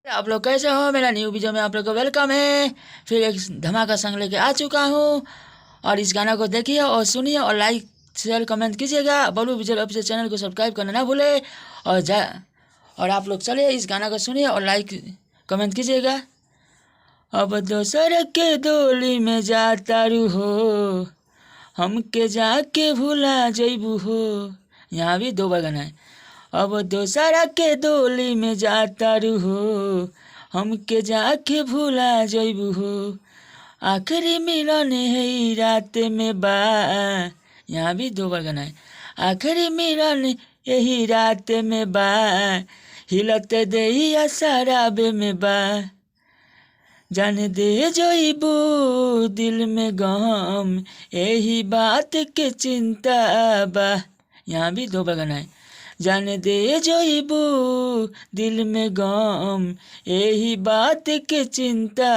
आप लोग कैसे हो? मेरा न्यू वीडियो में आप लोग को वेलकम है। फिर एक धमाका सॉन्ग लेके आ चुका हूँ और इस गाना को देखिए और सुनिए और लाइक शेयर कमेंट कीजिएगा। बबलू विजुअल ऑफिशियल चैनल को सब्सक्राइब करना ना भूले और आप लोग चलिए इस गाना को सुनिए और लाइक कमेंट कीजिएगा। अब दोसर के डोली में जातारू हो, हमके जाके भूला जइबू हो। यहाँ भी दो बार गाना है। अब दोसरा के डोली में जातारू हो, हमके जाके भूला जइबू हो। आखिरी मिलन है रात में बा। यहाँ भी दो बार गाना है। आखिरी मिलन यही रात में बा, हिलत देहिया शराबे में बा। जान दे जइबू दिल में गम, यही बात के चिंता बा। यहाँ भी दो बार गाना है। जान दे जइबू दिल में गम, यही बात के चिंता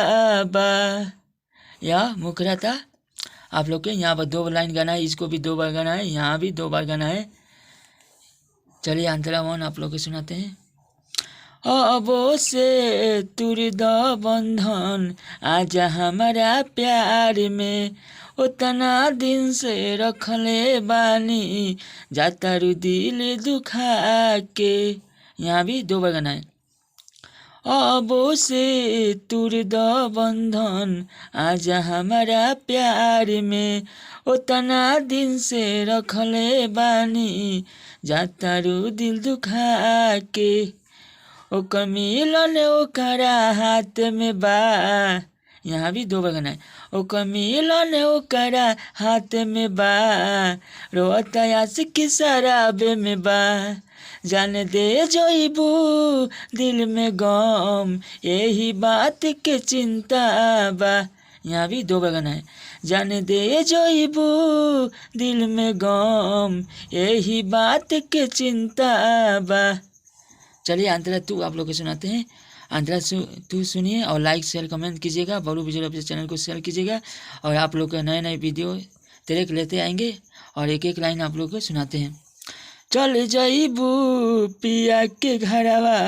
बा। यह मुखरा था आप लोग के। यहाँ पर दो लाइन गाना है, इसको भी दो बार गाना है, यहाँ भी दो बार गाना है। चलिए अंतरा वन आप लोग को सुनाते हैं। अबो से तुर द बंधन आजा हमारा प्यार में, उतना दिन से रखले बानी जातारू दिल दुखा के। यहाँ भी दो बार गाना है। अबो से तुर द बंधन आजा हमारा प्यार में, उतना दिन से रखले बानी जातारू दिल दुखा के। ओकर मिलन ओकरा हाथ में बा। यहाँ भी दो बार गाना है। ओकर मिलन ओकरा हाथ में बा, रोता आशिक शराबे में बा। जान दे जइबू दिल में गम, यही बात के चिंता बा। यहाँ भी दो बार गाना है। जान दे जइबू दिल में गम, यही बात के चिंता बा। चलिए अंतरा टू आप लोग को सुनाते हैं। अंतरा टू सुनिए और लाइक शेयर कमेंट कीजिएगा। बबलू विजुअल ऑफिशियल चैनल को शेयर कीजिएगा और आप लोग का नए नए वीडियो तेरे लेते आएंगे और एक एक लाइन आप लोग को सुनाते हैं। चल जइबू पिया के घरवा,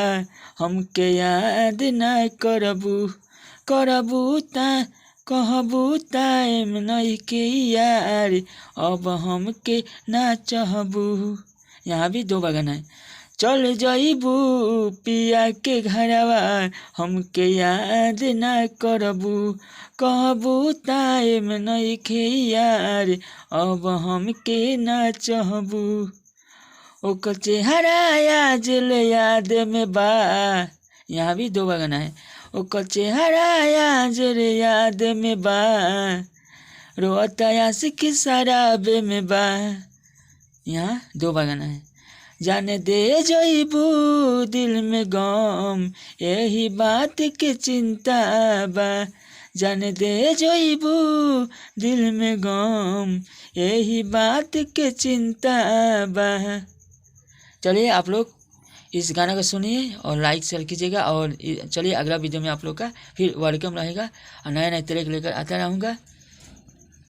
हमके याद न करबू ता कहबू टाइम नहीं के यार, अब हमके ना चाहबू। यहाँ भी दो बार गाना है। चल जइबू पिया के घरवा, हमके याद न करबू कहबू टाइम नहीं के यार, अब हमके न चाहबू। ओकर चेहरा आज ले याद में बा। यहाँ भी दो बार गाना है। ओकर चेहरा आज ले याद में बा, रोता आशिक शराबे में बा। यहाँ दो बार गाना है। जान दे जइबू दिल में गम, यही बात के चिंता बा। जान दे जइबू दिल में गम, यही बात के चिंता बा। चलिए आप लोग इस गाना को सुनिए और लाइक शेयर कीजिएगा और चलिए अगला वीडियो में आप लोग का फिर वेलकम रहेगा और नया नया तरीके लेकर आता रहूँगा।